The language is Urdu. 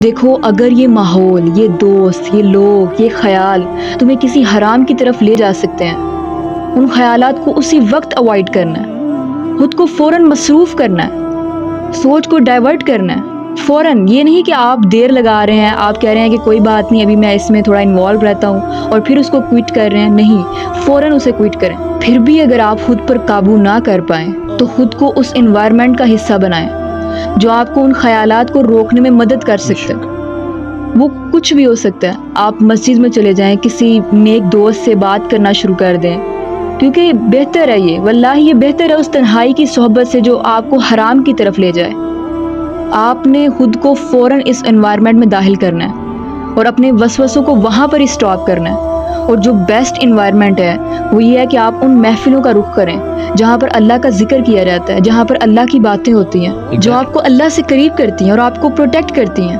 دیکھو، اگر یہ ماحول، یہ دوست، یہ لوگ، یہ خیال تمہیں کسی حرام کی طرف لے جا سکتے ہیں، ان خیالات کو اسی وقت اوائڈ کرنا ہے، خود کو فوراً مصروف کرنا ہے، سوچ کو ڈائیورٹ کرنا ہے فوراً. یہ نہیں کہ آپ دیر لگا رہے ہیں، آپ کہہ رہے ہیں کہ کوئی بات نہیں، ابھی میں اس میں تھوڑا انوالو رہتا ہوں، اور پھر اس کو کوئٹ کر رہے ہیں. نہیں، فوراً اسے کوئٹ کریں. پھر بھی اگر آپ خود پر قابو نہ کر پائیں تو خود کو اس انوائرمنٹ کا حصہ بنائیں جو آپ کو ان خیالات کو روکنے میں مدد کر سکتے ہیں. وہ کچھ بھی ہو سکتا ہے. آپ مسجد میں چلے جائیں، کسی نیک دوست سے بات کرنا شروع کر دیں، کیونکہ بہتر ہے یہ، واللہ یہ بہتر ہے اس تنہائی کی صحبت سے جو آپ کو حرام کی طرف لے جائے. آپ نے خود کو فوراً اس انوائرمنٹ میں داخل کرنا ہے اور اپنے وسوسوں کو وہاں پر ہی سٹاپ کرنا ہے. اور جو بیسٹ انوائرمنٹ ہے وہ یہ ہے کہ آپ ان محفلوں کا رخ کریں جہاں پر اللہ کا ذکر کیا جاتا ہے، جہاں پر اللہ کی باتیں ہوتی ہیں، جو آپ کو اللہ سے قریب کرتی ہیں اور آپ کو پروٹیکٹ کرتی ہیں.